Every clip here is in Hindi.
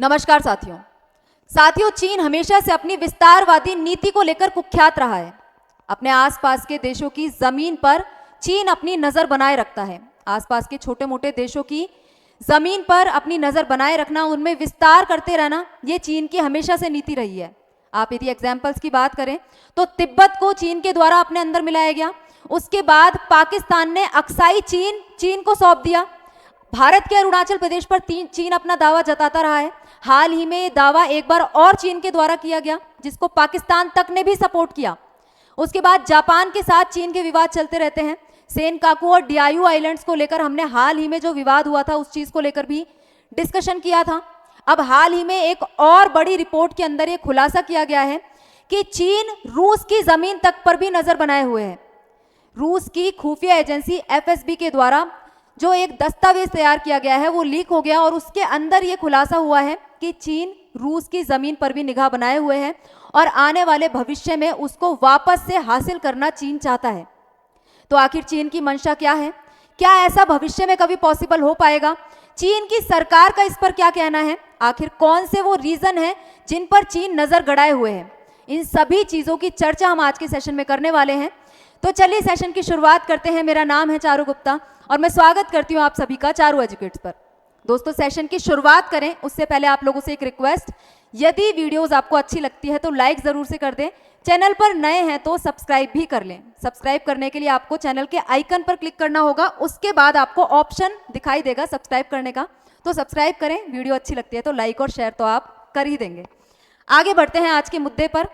नमस्कार साथियों, चीन हमेशा से अपनी विस्तारवादी नीति को लेकर कुख्यात रहा है। अपने आसपास के देशों की जमीन पर चीन अपनी नजर बनाए रखता है। आसपास के छोटे मोटे देशों की जमीन पर अपनी नजर बनाए रखना, उनमें विस्तार करते रहना, ये चीन की हमेशा से नीति रही है। आप यदि एग्जाम्पल्स की बात करें तो तिब्बत को चीन के द्वारा अपने अंदर मिलाया गया। उसके बाद पाकिस्तान ने अक्साई चीन को सौंप दिया। भारत के अरुणाचल प्रदेश पर चीन अपना दावा जताता रहा है। हाल ही में दावा एक बार और चीन के द्वारा किया गया, जिसको पाकिस्तान तक ने भी सपोर्ट किया। उसके बाद जापान के साथ चीन के विवाद चलते रहते हैं। सेनकाकू और डियायू आइलैंड्स को लेकर हमने हाल ही में जो विवाद हुआ था, उस चीज को लेकर भी डिस्कशन किया था। अब हाल ही में एक और बड़ी रिपोर्ट के अंदर ये खुलासा किया गया है कि चीन रूस की जमीन तक पर भी नजर बनाए हुए है। रूस की खुफिया एजेंसी FSB के द्वारा जो एक दस्तावेज तैयार किया गया है वो लीक हो गया, और उसके अंदर ये खुलासा हुआ है कि चीन रूस की जमीन पर भी निगाह बनाए हुए है और आने वाले भविष्य में उसको वापस से हासिल करना चीन चाहता है। तो आखिर चीन की मंशा क्या है? क्या ऐसा भविष्य में कभी पॉसिबल हो पाएगा? चीन की सरकार का इस पर क्या कहना है? आखिर कौन से वो रीजन है जिन पर चीन नजर गड़ाए हुए है? इन सभी चीजों की चर्चा हम आज के सेशन में करने वाले हैं। तो चलिए सेशन की शुरुआत करते हैं। मेरा नाम है चारू गुप्ता और मैं स्वागत करती हूँ आप सभी का चारू एजुकेट्स पर। दोस्तों, सेशन की शुरुआत करें उससे पहले आप लोगों से एक रिक्वेस्ट, यदि वीडियोस आपको अच्छी लगती है तो लाइक जरूर से कर दें। चैनल पर नए हैं तो सब्सक्राइब भी कर लें। सब्सक्राइब करने के लिए आपको चैनल के आइकन पर क्लिक करना होगा, उसके बाद आपको ऑप्शन दिखाई देगा सब्सक्राइब करने का, तो सब्सक्राइब करें। वीडियो अच्छी लगती है तो लाइक और शेयर तो आप कर ही देंगे। आगे बढ़ते हैं आज के मुद्दे पर।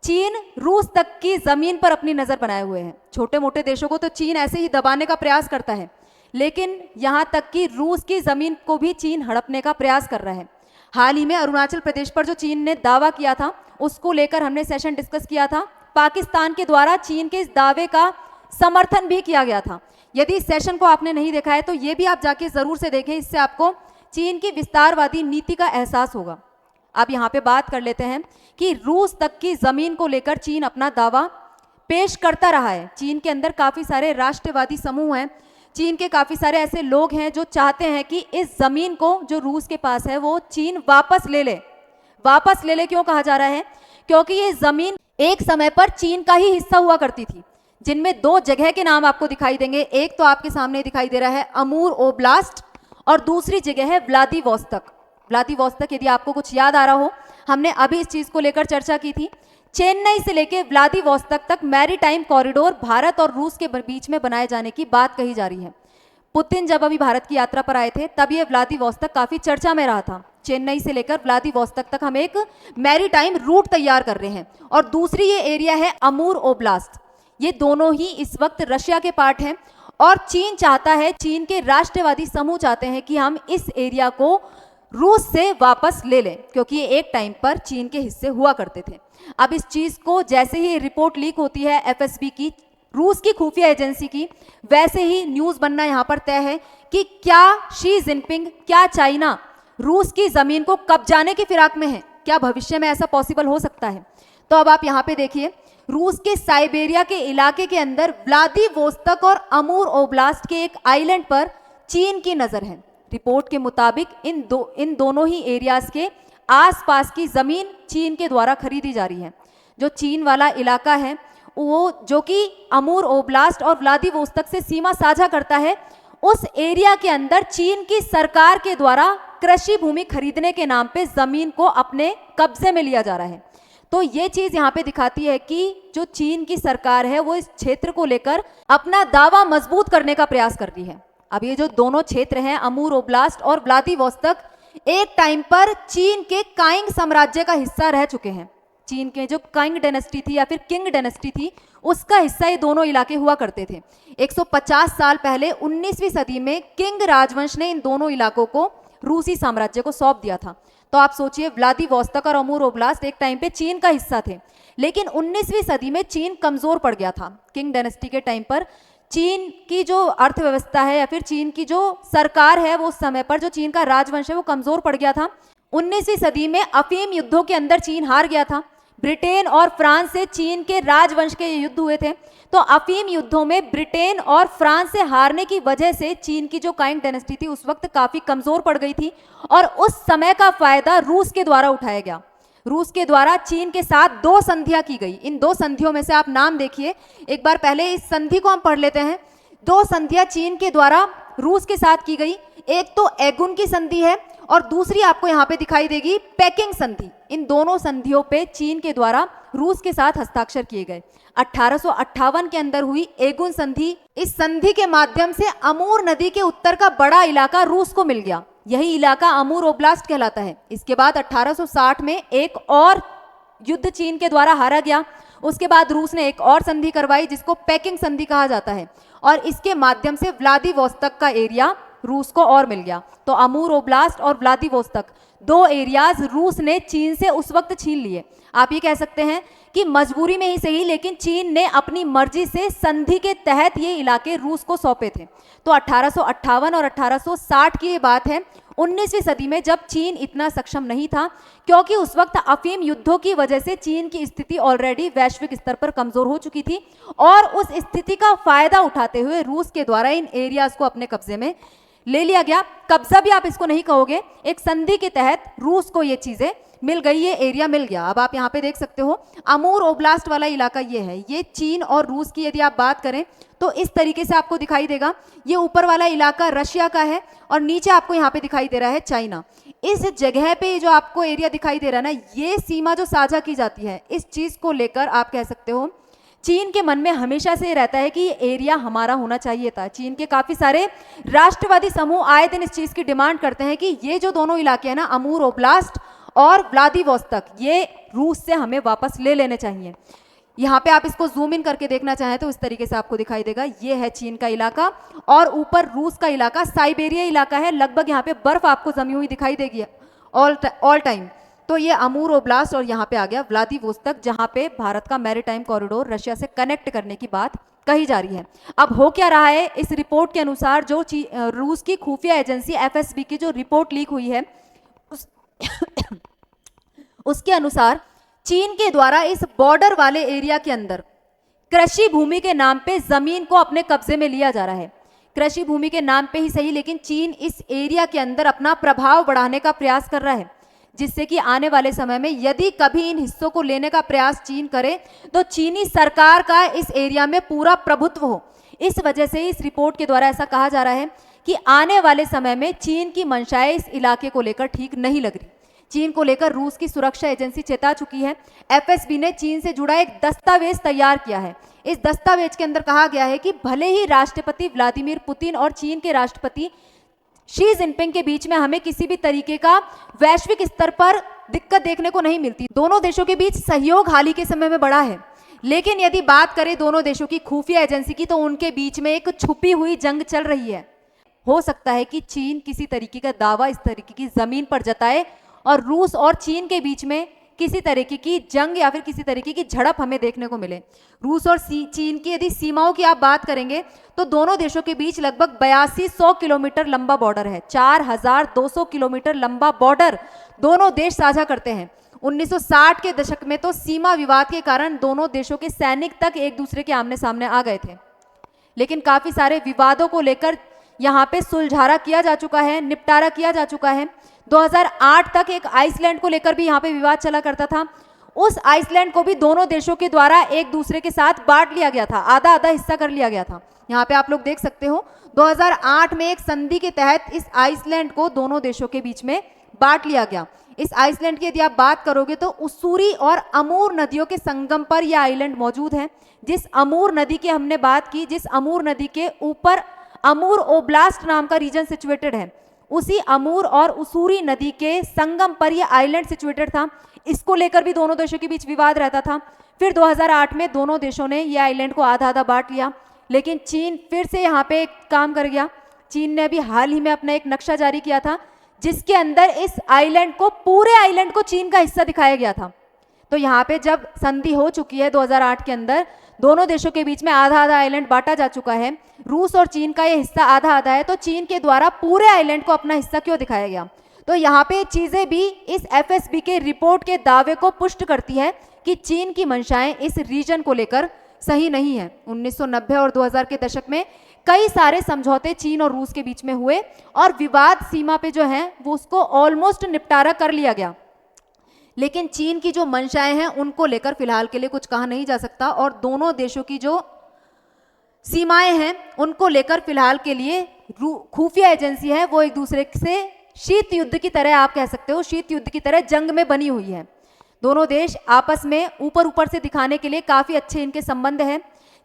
चीन रूस तक की जमीन पर अपनी नजर बनाए हुए हैं। छोटे मोटे देशों को तो चीन ऐसे ही दबाने का प्रयास करता है, लेकिन यहां तक कि रूस की जमीन को भी चीन हड़पने का प्रयास कर रहा है। हाल ही में अरुणाचल प्रदेश पर जो चीन ने दावा किया था, उसको लेकर हमने सेशन डिस्कस किया था। पाकिस्तान के द्वारा चीन के इस दावे का समर्थन भी किया गया था। यदि इस सेशन को आपने नहीं देखा है तो ये भी आप जाके जरूर से देखें, इससे आपको चीन की विस्तारवादी नीति का एहसास होगा। अब यहाँ पे बात कर लेते हैं कि रूस तक की जमीन को लेकर चीन अपना दावा पेश करता रहा है। चीन के अंदर काफी सारे राष्ट्रवादी समूह हैं। चीन के काफी सारे ऐसे लोग हैं जो चाहते हैं कि इस जमीन को जो रूस के पास है वो चीन वापस ले ले। वापस ले ले क्यों कहा जा रहा है? क्योंकि ये जमीन एक समय पर चीन का ही हिस्सा हुआ करती थी, जिनमें दो जगह के नाम आपको दिखाई देंगे। एक तो आपके सामने दिखाई दे रहा है अमूर ओब्लास्ट, और दूसरी जगह है व्लादिवोस्तोक। व्लादिवोस्तोक, यदि आपको कुछ याद आ रहा हो, हमने अभी इस चीज को लेकर चर्चा की थी। चेन्नई से लेकर व्लादिवोस्तोक तक मैरीटाइम कॉरिडोर भारत और रूस के बीच में बनाए जाने की बात कही जा रही है। पुतिन जब अभी भारत की यात्रा पर आए थे तब ये व्लादिवोस्तोक काफी चर्चा में रहा था। चेन्नई से लेकर व्लादिवोस्तोक तक हम एक मैरीटाइम रूट तैयार कर रहे हैं। और दूसरी ये एरिया है अमूर ओब्लास्ट। ये दोनों ही इस वक्त रशिया के पार्ट हैं, और चीन चाहता है, चीन के राष्ट्रवादी समूह चाहते हैं कि हम इस एरिया को रूस से वापस ले लें, क्योंकि ये एक टाइम पर चीन के हिस्से हुआ करते थे। अब इस चीज को जैसे ही रिपोर्ट लीक होती है FSB की, रूस की खुफिया एजेंसी की, वैसे ही न्यूज बनना यहां पर तय है कि क्या शी जिनपिंग, क्या चाइना रूस की जमीन को कब्जाने की फिराक में है? क्या भविष्य में ऐसा पॉसिबल हो सकता है? तो अब आप यहाँ पे देखिए, रूस के साइबेरिया के इलाके के अंदर व्लादिवोस्तोक और अमूर ओब्लास्ट के एक आइलैंड पर चीन की नजर है। रिपोर्ट के मुताबिक इन दोनों ही एरियाज के आसपास की जमीन चीन के द्वारा खरीदी जा रही है। जो चीन वाला इलाका है वो, जो कि अमूर ओब्लास्ट और व्लादिवोस्तोक से सीमा साझा करता है, उस एरिया के अंदर चीन की सरकार के द्वारा कृषि भूमि खरीदने के नाम पे जमीन को अपने कब्जे में लिया जा रहा है। तो ये चीज यहाँ पे दिखाती है कि जो चीन की सरकार है वो इस क्षेत्र को लेकर अपना दावा मजबूत करने का प्रयास कर रही है। अब ये जो दोनों क्षेत्र हैं, अमूर ओब्लास्ट और व्लादिवोस्तोक, एक टाइम पर चीन के काइंग साम्राज्य का हिस्सा रह चुके हैं। चीन के जो काइंग डायनेस्टी थी या फिर किंग डायनेस्टी थी, उसका हिस्सा ये दोनों इलाके हुआ करते थे। 150 साल पहले 19वीं सदी में किंग राजवंश ने इन दोनों इलाकों को रूसी साम्राज्य को सौंप दिया था। तो आप सोचिए, व्लादिवोस्तोक और अमूर ओब्लास्ट एक टाइम पे चीन का हिस्सा थे, लेकिन 19वीं सदी में चीन कमजोर पड़ गया था। किंग डायनेस्टी के टाइम पर चीन की जो अर्थव्यवस्था है या फिर चीन की जो सरकार है, वो उस समय पर जो चीन का राजवंश है वो कमजोर पड़ गया था। 19वीं सदी में अफीम युद्धों के अंदर चीन हार गया था। ब्रिटेन और फ्रांस से चीन के राजवंश के युद्ध हुए थे। तो अफीम युद्धों में ब्रिटेन और फ्रांस से हारने की वजह से चीन की जो काइंग डायनेस्टी थी उस वक्त काफी कमजोर पड़ गई थी और उस समय का फायदा रूस के द्वारा उठाया गया। रूस के द्वारा चीन के साथ 2 संधियां की गई। इन 2 संधियों में से आप नाम देखिए, एक बार पहले इस संधि को हम पढ़ लेते हैं। 2 संधियां चीन के द्वारा रूस के साथ की गई, एक तो एगुन की संधि है और दूसरी आपको यहाँ पे दिखाई देगी पेकिंग संधि। इन दोनों संधियों पे चीन के द्वारा रूस के साथ हस्ताक्षर किए गए। 1858 के अंदर हुई एगुन संधि, इस संधि के माध्यम से अमूर नदी के उत्तर का बड़ा इलाका रूस को मिल गया। यही इलाका अमूर ओब्लास्ट कहलाता है। इसके बाद 1860 में एक और युद्ध चीन के द्वारा हारा गया। उसके बाद रूस ने एक और संधि करवाई जिसको पेकिंग संधि कहा जाता है और इसके माध्यम से व्लादिवोस्तोक का एरिया रूस को और मिल गया। तो अमूर ओब्लास्ट और व्लादिवोस्तोक 2 एरियाज रूस ने चीन से उस वक्त छीन लिए। आप ये कह सकते हैं कि मजबूरी में ही सही, लेकिन चीन ने अपनी मर्जी से संधि के तहत ये इलाके रूस को सौंपे थे। तो 1858 और 1860 की ये बात है, 19वीं सदी में जब चीन इतना सक्षम नहीं था, क्योंकि उस वक्त अफीम युद्धों की वजह से चीन की स्थिति ऑलरेडी वैश्विक स्तर पर कमजोर हो चुकी थी और उस स्थिति का फायदा उठाते हुए रूस के द्वारा इन एरियाज को अपने कब्जे में ले लिया गया। कब्जा भी आप इसको नहीं कहोगे, एक संधि के तहत रूस को ये चीजें मिल गई, ये एरिया मिल गया। अब आप यहाँ पे देख सकते हो अमूर ओब्लास्ट वाला इलाका ये है। ये चीन और रूस की यदि आप बात करें तो इस तरीके से आपको दिखाई देगा। ये ऊपर वाला इलाका रशिया का है और नीचे आपको यहाँ पे दिखाई दे रहा है चाइना। इस जगह पे जो आपको एरिया दिखाई दे रहा है ना, ये सीमा जो साझा की जाती है, इस चीज को लेकर आप कह सकते हो चीन के मन में हमेशा से रहता है कि ये एरिया हमारा होना चाहिए था। चीन के काफी सारे राष्ट्रवादी समूह आए दिन इस चीज की डिमांड करते हैं कि ये जो दोनों इलाके हैं ना, अमूर ओब्लास्ट और व्लादिवोस्तोक, ये रूस से हमें वापस ले लेने चाहिए। यहाँ पे आप इसको जूम इन करके देखना चाहें तो इस तरीके से आपको दिखाई देगा। ये है चीन का इलाका और ऊपर रूस का इलाका, साइबेरिया इलाका है। लगभग यहाँ पे बर्फ आपको जमी हुई दिखाई देगी ऑल टाइम। तो ये अमूर ओब्लास्ट और यहाँ पे आ गया व्लादिवोस्तोक, जहाँ पे भारत का मैरीटाइम कॉरिडोर रशिया से कनेक्ट करने की बात कही जा रही है। अब हो क्या रहा है, इस रिपोर्ट के अनुसार जो रूस की खुफिया एजेंसी एफएसबी की जो रिपोर्ट लीक हुई है उसके अनुसार चीन के द्वारा इस बॉर्डर वाले एरिया के अंदर कृषि भूमि के नाम पे जमीन को अपने कब्जे में लिया जा रहा है। कृषि भूमि के नाम पे ही सही, लेकिन चीन इस एरिया के अंदर अपना प्रभाव बढ़ाने का प्रयास कर रहा है, जिससे कि आने वाले समय में यदि कभी इन हिस्सों को लेने का प्रयास चीन करे तो चीनी सरकार का इस एरिया में पूरा प्रभुत्व हो। इस वजह से इस रिपोर्ट के द्वारा ऐसा कहा जा रहा है कि आने वाले समय में चीन की मंशाएं इस इलाके को लेकर ठीक नहीं लग रही। चीन को लेकर रूस की सुरक्षा एजेंसी चेता चुकी है। एफएसबी ने चीन से जुड़ा एक दस्तावेज तैयार किया है। इस दस्तावेज के अंदर कहा गया है कि भले ही राष्ट्रपति व्लादिमीर पुतिन और चीन के राष्ट्रपति शी जिनपिंग के बीच में हमें किसी भी तरीके का वैश्विक स्तर पर दिक्कत देखने को नहीं मिलती, दोनों देशों के बीच सहयोग हाल ही के समय में बढ़ा है, लेकिन यदि बात करें दोनों देशों की खुफिया एजेंसी की तो उनके बीच में एक छुपी हुई जंग चल रही है। हो सकता है कि चीन किसी तरीके का दावा इस तरीके की जमीन पर जताए और रूस और चीन के बीच में किसी तरीके की जंग या फिर किसी तरीके की झड़प हमें देखने को मिले। रूस और चीन की यदि सीमाओं की आप बात करेंगे तो दोनों देशों के बीच लगभग 8200 किलोमीटर लंबा बॉर्डर है। 4200 किलोमीटर लंबा बॉर्डर दोनों देश साझा करते हैं। 1960 के दशक में तो सीमा विवाद के कारण दोनों देशों के सैनिक तक एक दूसरे के आमने सामने आ गए थे, लेकिन काफी सारे विवादों को लेकर यहाँ पे सुलझारा किया जा चुका है, निपटारा किया जा चुका है। 2008 तक एक आइसलैंड को लेकर भी यहाँ पे विवाद चला करता था। उस आइसलैंड को भी दोनों देशों के द्वारा एक दूसरे के साथ बांट लिया गया था, आधा आधा हिस्सा कर लिया गया था। यहाँ पे आप लोग देख सकते हो 2008 में एक संधि के तहत इस आइसलैंड को दोनों देशों के बीच में बांट लिया गया। इस आइसलैंड की यदि आप बात करोगे तो उसूरी और अमूर नदियों के संगम पर यह आइलैंड मौजूद है। जिस अमूर नदी की हमने बात की, जिस अमूर नदी के ऊपर अमूर ओब्लास्ट नाम का रीजन सिचुएटेड है, उसी अमूर और उसूरी नदी के संगम पर यह आइलैंड सिचुएटेड था। इसको लेकर भी दोनों देशों के बीच विवाद रहता था। फिर 2008 में दोनों देशों ने यह आइलैंड को आधा आधा बांट लिया, लेकिन चीन फिर से यहाँ पे एक काम कर गया। चीन ने अभी हाल ही में अपना एक नक्शा जारी किया था जिसके अंदर इस आइलैंड को, पूरे आइलैंड को चीन का हिस्सा दिखाया गया था। तो यहाँ पे जब संधि हो चुकी है 2008 के अंदर, दोनों देशों के बीच में आधा आधा आइलैंड बांटा जा चुका है, रूस और चीन का ये हिस्सा आधा आधा है, तो चीन के द्वारा पूरे आइलैंड को अपना हिस्सा क्यों दिखाया गया? तो यहाँ पे चीजें भी इस एफएसबी के रिपोर्ट के दावे को पुष्ट करती है कि चीन की मंशाएं इस रीजन को लेकर सही नहीं है। 1990 और 2000 के दशक में कई सारे समझौते चीन और रूस के बीच में हुए और विवाद सीमा पे जो है वो उसको ऑलमोस्ट निपटारा कर लिया गया, लेकिन चीन की जो मंशाएं हैं उनको लेकर फिलहाल के लिए कुछ कहा नहीं जा सकता और दोनों देशों की जो सीमाएं हैं उनको लेकर फिलहाल के लिए खुफिया एजेंसी है वो एक दूसरे से शीत युद्ध की तरह, आप कह सकते हो शीत युद्ध की तरह जंग में बनी हुई है। दोनों देश आपस में ऊपर ऊपर से दिखाने के लिए काफी अच्छे इनके संबंध हैं।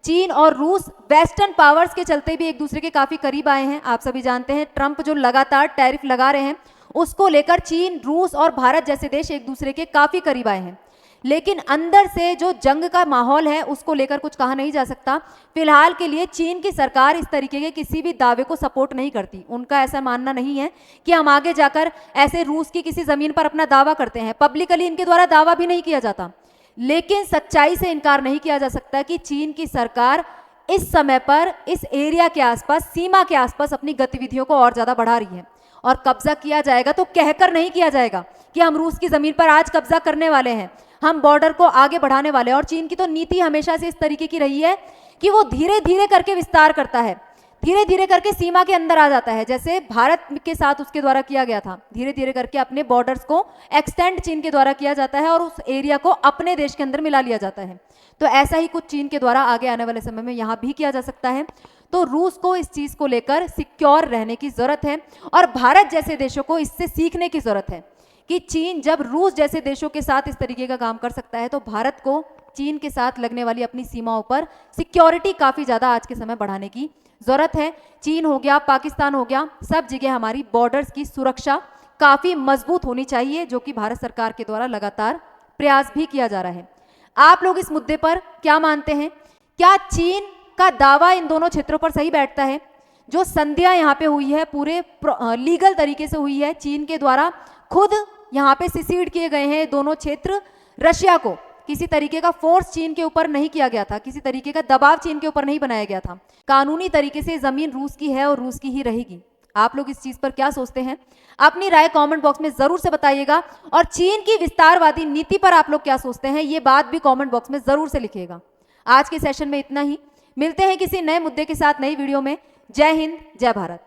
चीन और रूस वेस्टर्न पावर्स के चलते भी एक दूसरे के काफी करीब आए हैं। आप सभी जानते हैं ट्रंप जो लगातार टैरिफ लगा रहे हैं उसको लेकर चीन, रूस और भारत जैसे देश एक दूसरे के काफी करीब आए हैं, लेकिन अंदर से जो जंग का माहौल है उसको लेकर कुछ कहा नहीं जा सकता। फिलहाल के लिए चीन की सरकार इस तरीके के किसी भी दावे को सपोर्ट नहीं करती। उनका ऐसा मानना नहीं है कि हम आगे जाकर ऐसे रूस की किसी जमीन पर अपना दावा करते हैं। पब्लिकली इनके द्वारा दावा भी नहीं किया जाता, लेकिन सच्चाई से इनकार नहीं किया जा सकता कि चीन की सरकार इस समय पर इस एरिया के आसपास, सीमा के आसपास अपनी गतिविधियों को और ज्यादा बढ़ा रही है। और कब्जा किया जाएगा तो कहकर नहीं किया जाएगा कि हम रूस की जमीन पर आज कब्जा करने वाले हैं, हम बॉर्डर को आगे बढ़ाने वाले हैं। और चीन की तो नीति हमेशा से इस तरीके की रही है कि वो धीरे धीरे करके विस्तार करता है, धीरे धीरे करके सीमा के अंदर आ जाता है, जैसे भारत के साथ उसके द्वारा किया गया था। धीरे धीरे करके अपने बॉर्डर्स को एक्सटेंड चीन के द्वारा किया जाता है और उस एरिया को अपने देश के अंदर मिला लिया जाता है। तो ऐसा ही कुछ चीन के द्वारा आगे आने वाले समय में यहाँ भी किया जा सकता है। तो रूस को इस चीज को लेकर सिक्योर रहने की जरूरत है और भारत जैसे देशों को इससे सीखने की जरूरत है कि चीन जब रूस जैसे देशों के साथ इस तरीके का काम कर सकता है तो भारत को चीन के साथ लगने वाली अपनी सीमाओं पर सिक्योरिटी काफी ज्यादा आज के समय बढ़ाने की जरूरत है। चीन हो गया, पाकिस्तान हो गया, सब जगह हमारी बॉर्डर्स की सुरक्षा काफी मजबूत होनी चाहिए, जो कि भारत सरकार के द्वारा लगातार प्रयास भी किया जा रहा है। आप लोग इस मुद्दे पर क्या मानते हैं? क्या चीन का दावा इन दोनों क्षेत्रों पर सही बैठता है? जो संधियां यहाँ पे हुई है पूरे लीगल तरीके से हुई है, चीन के द्वारा खुद यहाँ पे सिसीड किए गए हैं दोनों क्षेत्र। रशिया को किसी तरीके का फोर्स चीन के ऊपर नहीं किया गया था, किसी तरीके का दबाव चीन के ऊपर नहीं बनाया गया था। कानूनी तरीके से जमीन रूस की है और रूस की ही रहेगी। आप लोग इस चीज पर क्या सोचते हैं? अपनी राय कमेंट बॉक्स में जरूर से बताइएगा और चीन की विस्तारवादी नीति पर आप लोग क्या सोचते हैं ये बात भी कमेंट बॉक्स में जरूर से लिखिएगा। आज के सेशन में इतना ही, मिलते हैं किसी नए मुद्दे के साथ नई वीडियो में। जय हिंद, जय भारत।